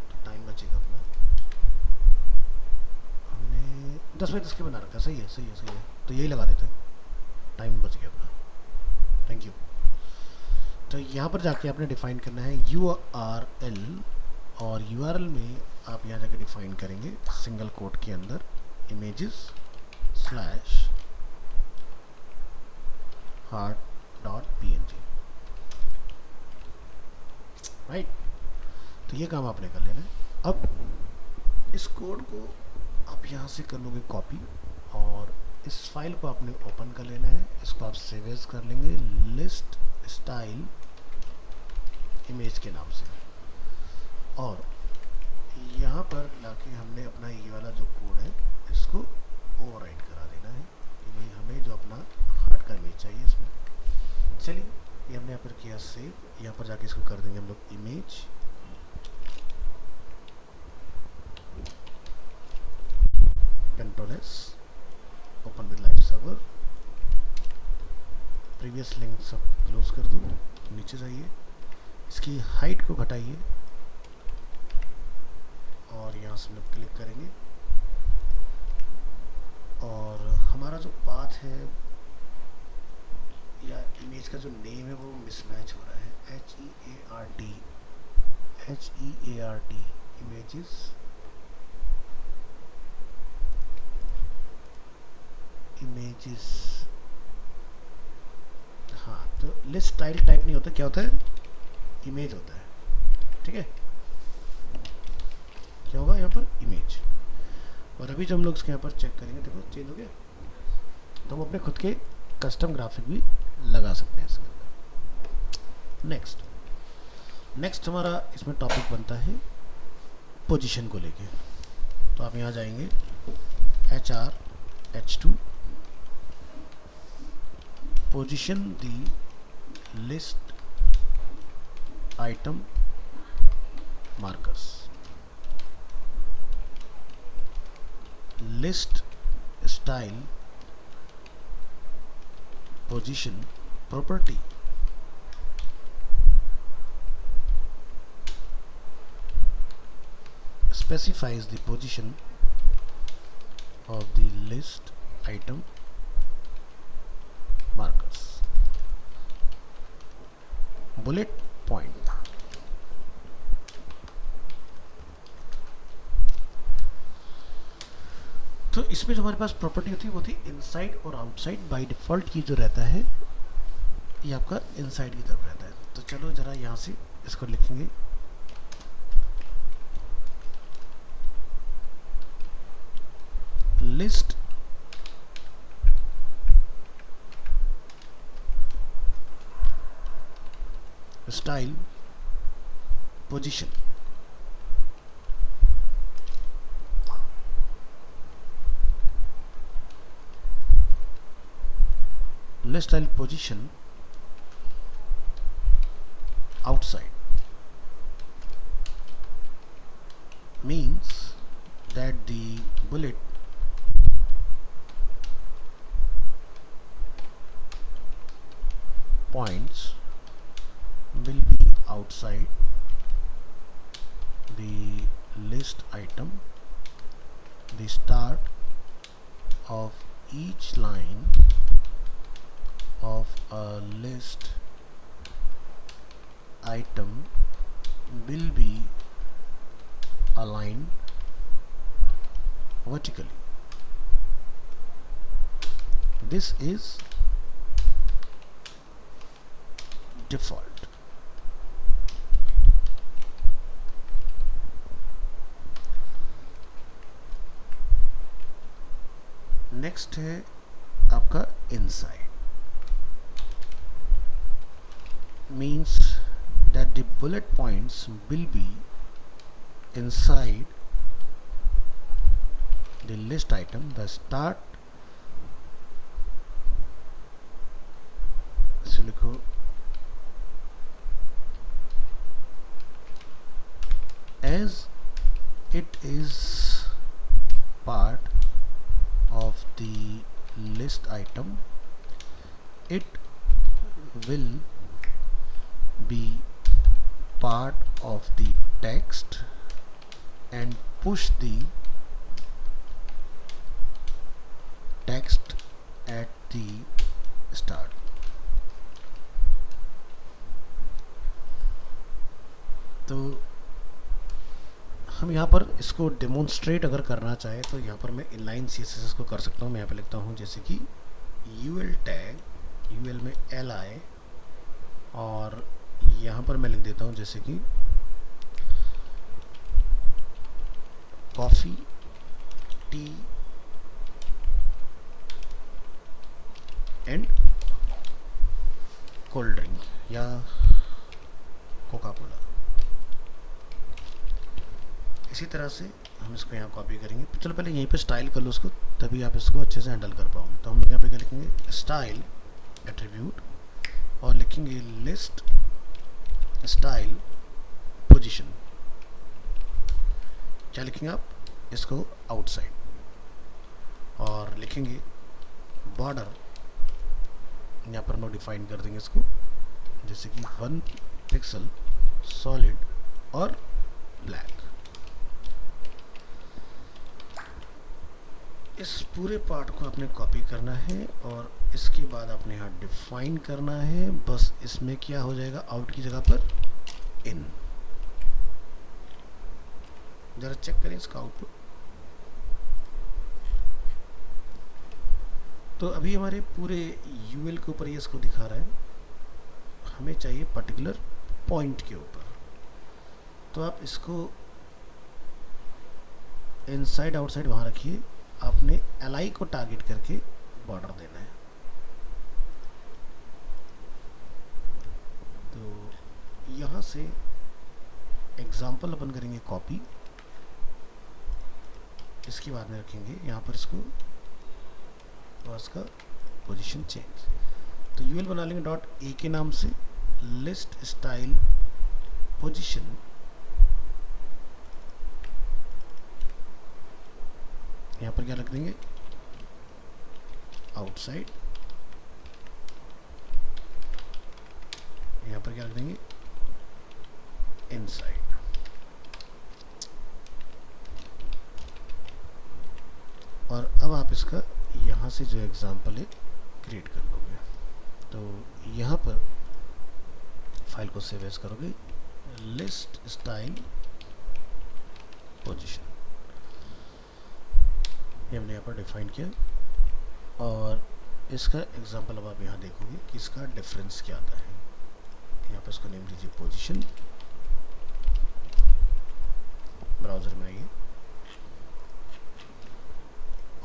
तो टाइम बचेगा अपना। हमने 10 बाय 10 के बना रखा, सही है सही है सही है। तो यही लगा देते हैं, टाइम बच गया अपना। Thank you. तो यहाँ पर जाके आपने डिफाइन करना है URL और URL में आप यहाँ जाके डिफाइन करेंगे सिंगल कोट के अंदर images/heart.png, राइट। तो ये काम आपने कर लेना है। अब इस कोड को आप यहाँ से कर लोगे कॉपी और इस फाइल को आपने ओपन कर लेना है। इसको आप सेव एज कर लेंगे लिस्ट स्टाइल इमेज के नाम से और यहाँ पर लाके हमने अपना ये वाला जो कोड है इसको ओवरराइट करा देना है कि भाई हमें जो अपना हार्ट का इमेज चाहिए इसमें। चलिए ये हमने यहाँ पर किया सेव। यहाँ पर जाके इसको कर देंगे हम लोग image Ctrl+S open with live server. Previous link सब क्लोज कर दो, नीचे जाइए, इसकी हाइट को घटाइए और यहाँ से हम लोग क्लिक करेंगे और हमारा जो पाथ है या इमेज का जो नेम है वो मिसमैच हो रहा है। HEART images. हाँ, तो लिस्ट स्टाइल टाइप नहीं होता, क्या होता है, इमेज होता है। ठीक है, क्या होगा यहाँ पर इमेज। और अभी जो हम लोग इसके यहाँ पर चेक करेंगे, देखो चेंज हो गया। तो हम अपने खुद के कस्टम ग्राफिक भी लगा सकते हैं इसके अंदर। नेक्स्ट हमारा इसमें टॉपिक बनता है पोजीशन को लेके। तो आप यहाँ जाएंगे HR H2 position the list item markers. List style position property specifies the position of the list item markers. Bullet point. तो इसमें जो हमारे पास प्रॉपर्टी होती है वो थी इनसाइड और आउटसाइड. बाय डिफॉल्ट ये जो रहता है ये आपका इनसाइड की तरफ रहता है. तो चलो जरा यहाँ से इसको लिखेंगे. List style position. list style position outside means that the bullet points will be outside the list item. The start of each line of a list item will be aligned vertically. This is default. Next है आपका inside. Means that the bullet points will be inside the list item. The start, so लिखो as it is part of the list item, it will be part of the text and push the text at the start. तो हम यहाँ पर इसको demonstrate अगर करना चाहे तो यहाँ पर मैं इनलाइन CSS को कर सकता हूँ. मैं यहाँ पे लिखता हूँ जैसे कि UL टैग, UL में LI, और यहाँ पर मैं लिख देता हूँ जैसे कि coffee, T and cold drink या कोका कोला. इसी तरह से हम इसको यहाँ कॉपी करेंगे. चलो पहले यहीं पे स्टाइल कर लो उसको, तभी आप इसको अच्छे से हैंडल कर पाओगे. तो हम यहाँ पे क्या लिखेंगे, स्टाइल एट्रीब्यूट, और लिखेंगे लिस्ट स्टाइल पोजीशन. क्या लिखेंगे आप, इसको आउटसाइड, और लिखेंगे बॉर्डर. यहाँ पर हम डिफाइन कर देंगे इसको जैसे कि 1 पिक्सल सॉलिड और ब्लैक. इस पूरे पार्ट को आपने कॉपी करना है और इसके बाद आपने यहाँ डिफाइन करना है. बस इसमें क्या हो जाएगा, आउट की जगह पर इन. जरा चेक करें इसका आउटपुट. तो अभी हमारे पूरे यूएल के ऊपर ये इसको दिखा रहा है. हमें चाहिए पर्टिकुलर पॉइंट के ऊपर. तो आप इसको इनसाइड आउटसाइड वहाँ रखिए. आपने LI को टारगेट करके बॉर्डर देना है. तो यहाँ से एग्जाम्पल अपन करेंगे कॉपी. इसके बाद में रखेंगे यहाँ पर इसको और इसका पोजीशन चेंज. तो यूएल बना लेंगे डॉट ए के नाम से, लिस्ट स्टाइल पोजीशन. यहाँ पर क्या रख देंगे, आउटसाइड, यहाँ पर क्या रख देंगे, इनसाइड। और अब आप इसका यहाँ से जो एग्जाम्पल है क्रिएट कर लोगे। तो यहाँ पर फाइल को सेव एज करोगे, लिस्ट स्टाइल पोजीशन, ये हमने यहाँ पर डिफाइन किया। और इसका एग्जाम्पल अब आप यहाँ देखोगे कि इसका डिफरेंस क्या आता है। यहाँ पर इसको नेम दीजिए पोजीशन, ब्राउज़र में आइए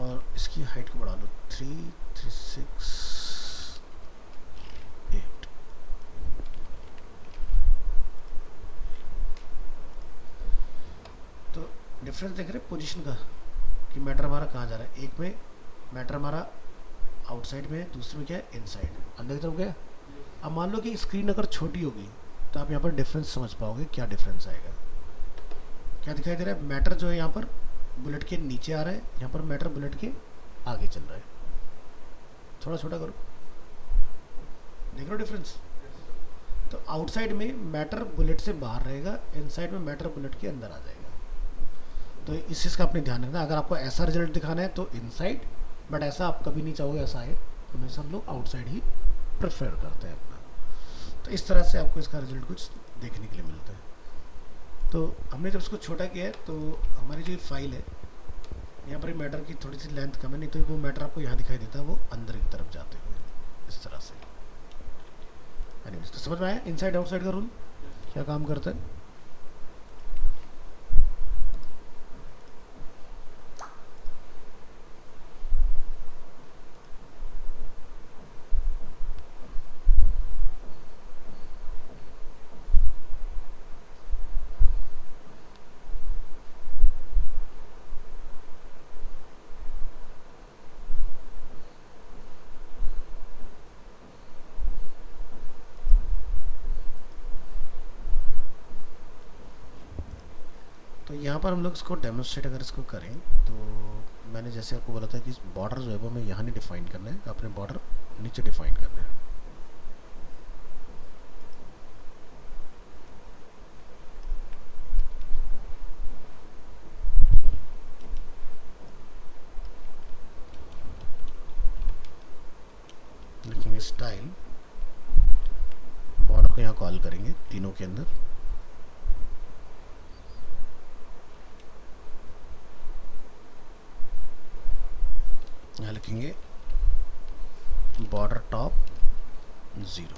और इसकी हाइट को बढ़ा लो 3368। तो डिफरेंस देख रहे हैं पोजीशन का कि मैटर हमारा कहाँ जा रहा है। एक में मैटर हमारा आउटसाइड में है, दूसरे में क्या है, इनसाइड, अंदर की तरफ गया। अब मान लो कि स्क्रीन अगर छोटी होगी तो आप यहाँ पर डिफरेंस समझ पाओगे, क्या डिफरेंस आएगा। क्या दिखाई दे रहा है, मैटर जो है यहाँ पर बुलेट के नीचे आ रहा है, यहाँ पर मैटर बुलेट के आगे चल रहा है। थोड़ा छोटा करो, देख लो डिफरेंस। तो आउटसाइड में मैटर बुलेट से बाहर रहेगा, इनसाइड में मैटर बुलेट के अंदर आ जाएगा। तो इस चीज़ का अपने ध्यान रखना। अगर आपको ऐसा रिजल्ट दिखाना है तो इनसाइड, बट ऐसा आप कभी नहीं चाहोगे ऐसा है, हमेशा हम लोग आउटसाइड ही प्रेफर करते हैं अपना। तो इस तरह से आपको इसका रिजल्ट कुछ देखने के लिए मिलता है। तो हमने जब इसको छोटा किया है तो हमारी जो फाइल है यहाँ पर मैटर की थोड़ी सी लेंथ कम है, नहीं तो वो मैटर आपको यहाँ दिखाई देता है, वो अंदर की तरफ जाते हुए इस तरह से। एनीवेज, तो समझ में आया इनसाइड आउटसाइड का रूल क्या काम करता है। तो यहाँ पर हम लोग इसको डेमोन्स्ट्रेट अगर इसको करें तो मैंने जैसे आपको बोला था कि बॉर्डर जो है वो हमें यहाँ नहीं डिफाइन करना है, अपने बॉर्डर नीचे डिफाइन करना है। लिखेंगे स्टाइल, बॉर्डर को यहाँ कॉल करेंगे तीनों के अंदर, यहाँ लिखेंगे बॉर्डर टॉप 0।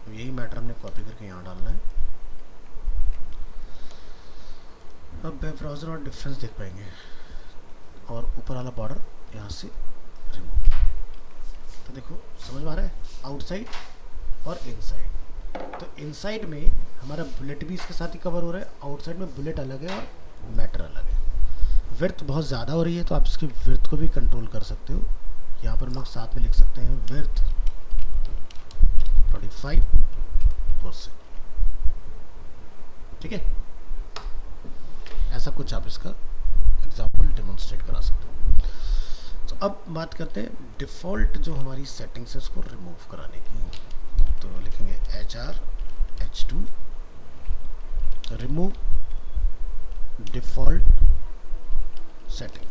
यही मैटर हमने कॉपी करके यहाँ डालना है। अब वेब ब्राउज़र और डिफरेंस देख पाएंगे, और ऊपर वाला बॉर्डर यहाँ से रिमूव। तो देखो समझ में आ रहा है, आउटसाइड और इनसाइड। तो इनसाइड में हमारा बुलेट भी इसके साथ ही कवर हो रहा है, आउटसाइड में बुलेट अलग है और मैटर अलग है। विड्थ बहुत ज़्यादा हो रही है तो आप इसकी विड्थ को भी कंट्रोल कर सकते हो। यहाँ पर हम लोग साथ में लिख सकते हैं विड्थ 25%, ठीक है। ऐसा कुछ आप इसका एग्जाम्पल डेमोन्स्ट्रेट करा सकते हो। तो अब बात करते हैं डिफ़ॉल्ट जो हमारी सेटिंग्स है उसको रिमूव कराने की। तो लिखेंगे HR H2 remove default setting.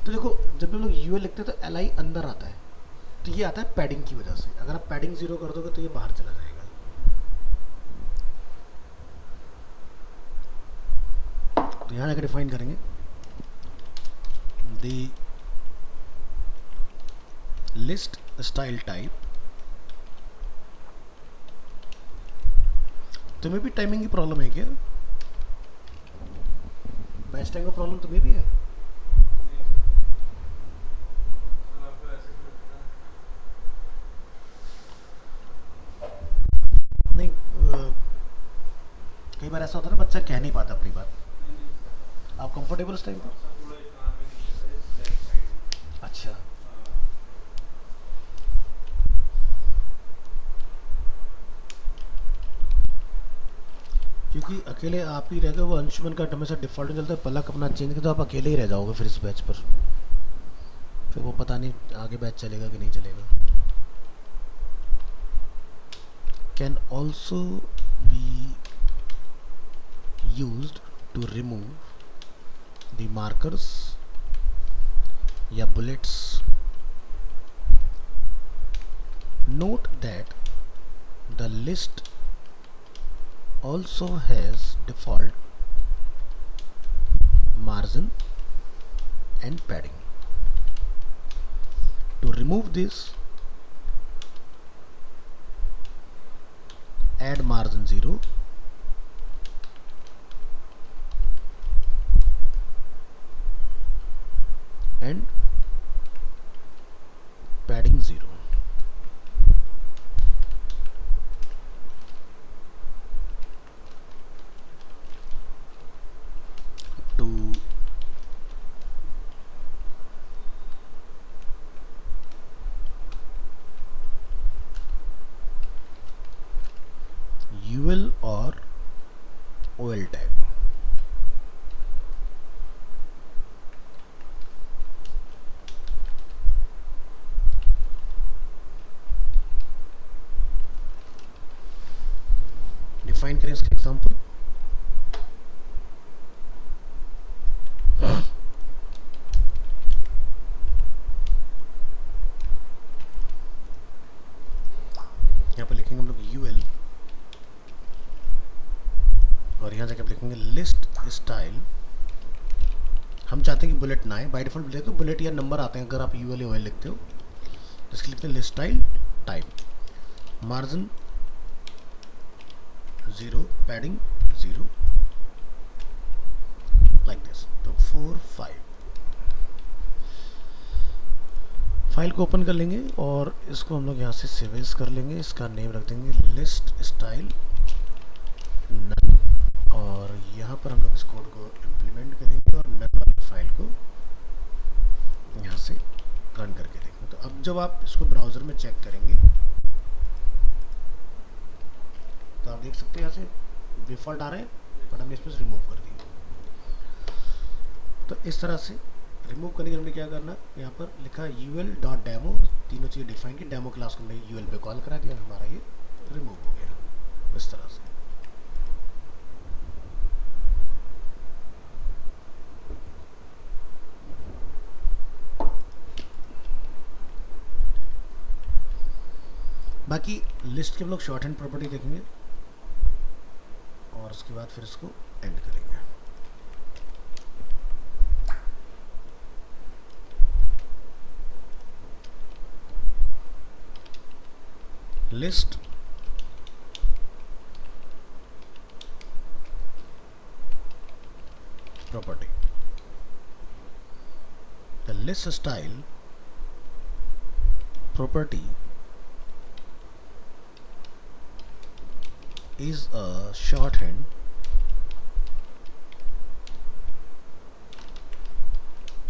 तो देखो जब हम लोग यूएल लिखते हैं तो LI अंदर आता है, तो ये आता है पैडिंग की वजह से। अगर आप पैडिंग 0 कर दोगे तो ये बाहर चला जाएगा। तो यहाँ जाकर डिफाइन करेंगे द लिस्ट स्टाइल टाइप। तुम्हें भी टाइमिंग की प्रॉब्लम है क्या? मैच टाइम का प्रॉब्लम तुम्हें भी है? नहीं, कई बार ऐसा होता है ना, बच्चा कह नहीं पाता अपनी बात। आप कंफर्टेबल उस टाइम पर? अच्छा, क्योंकि अकेले आप ही रह गए, वो अंशुमन का हमेशा डिफ़ॉल्ट में चलता है, पलक अपना चेंज कर तो आप अकेले ही रह जाओगे फिर इस बैच पर, फिर वो पता नहीं आगे बैच चलेगा कि नहीं चलेगा. Can also be used to remove the markers या bullets. Note that the list also has default margin and padding. To remove this, add margin 0 and padding 0. To UL or OL tag. Define करें इसका example. यहाँ पर लिखेंगे हम लोग UL और यहाँ जाकर लिखेंगे लिस्ट स्टाइल. हम चाहते हैं कि बुलेट ना आए, बाय डिफॉल्ट देखो बुलेट या नंबर आते हैं अगर आप UL या OL लिखते हो. इसके लिखते हैं list style type, margin 0, padding 0, like this. तो 4 5 फाइल को ओपन कर लेंगे और इसको हम लोग यहाँ से सेव एज कर लेंगे. इसका नेम रख देंगे लिस्ट स्टाइल नन और यहाँ पर हम लोग इस कोड को इम्प्लीमेंट करेंगे और नन वाली फाइल को यहाँ से रन करके देखेंगे. तो अब जब आप इसको ब्राउज़र में चेक करेंगे तो आप देख सकते हैं यहाँ से डिफ़ॉल्ट आ रहे हैं, बट हमने इसमें से रिमूव कर दिए. तो इस तरह से रिमूव करने के लिए हमने क्या करना, यहाँ पर लिखा UL.demo, तीनों चीज़ें डिफाइन की. डेमो क्लास को हमने UL पे कॉल करा दिया, हमारा ये रिमूव हो गया इस तरह से. बाकी लिस्ट के हम लोग शॉर्ट हैंड प्रॉपर्टी देखेंगे और उसके बाद फिर इसको एंड करेंगे. List property. The list style property is a shorthand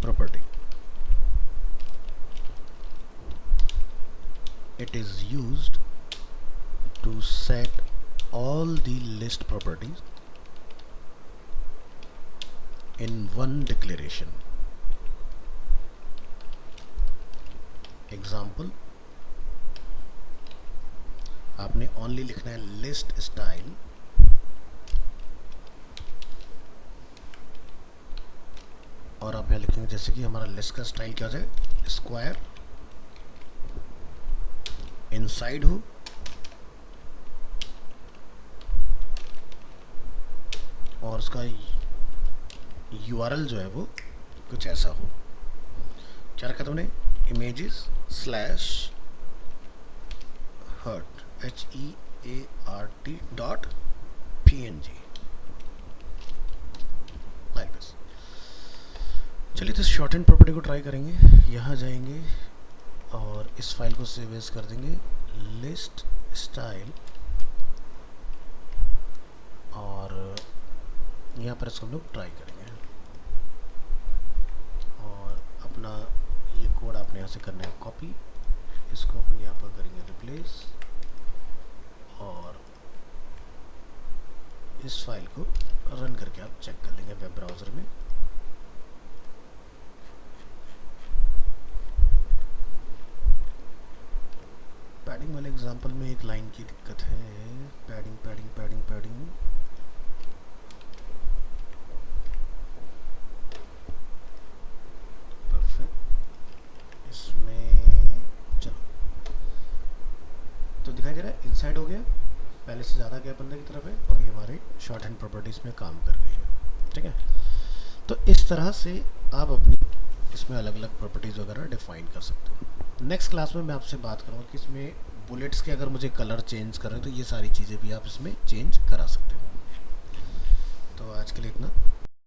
property. It is used to set all the list properties in one declaration. Example, आपने only लिखना है list style और आप यहाँ लिखेंगे जैसे कि हमारा लिस्ट का स्टाइल क्या है, स्क्वायर, इनसाइड हो और उसका URL जो है वो कुछ ऐसा हो. क्या रखा तुमने, images slash hert HEART.png like this. चलिए तो इस शॉर्ट हैंड प्रॉपर्टी को ट्राई करेंगे. यहाँ जाएंगे और इस फाइल को सेव एज कर देंगे लिस्ट स्टाइल और यहाँ पर इसको हम लोग ट्राई करेंगे और अपना ये कोड आपने यहाँ से करना है कॉपी, इसको अपन यहाँ पर करेंगे रिप्लेस और इस फाइल को रन करके आप चेक कर लेंगे वेब ब्राउज़र में। पैडिंग वाले एग्जांपल में एक लाइन की दिक्कत है, padding padding padding padding. Perfect. इसमें चलो तो दिखाई दे रहा है इनसाइड हो गया, पहले से ज़्यादा गैप अंदर की तरफ है और ये हमारे शॉर्ट हैंड प्रॉपर्टीज़ में काम कर गई है। ठीक है, तो इस तरह से आप अपनी इसमें अलग अलग प्रॉपर्टीज़ वगैरह डिफाइन कर सकते हो। नेक्स्ट क्लास में मैं आपसे बात करूँगा कि इसमें बुलेट्स के अगर मुझे कलर चेंज करना है तो ये सारी चीज़ें भी आप इसमें चेंज करा सकते हो।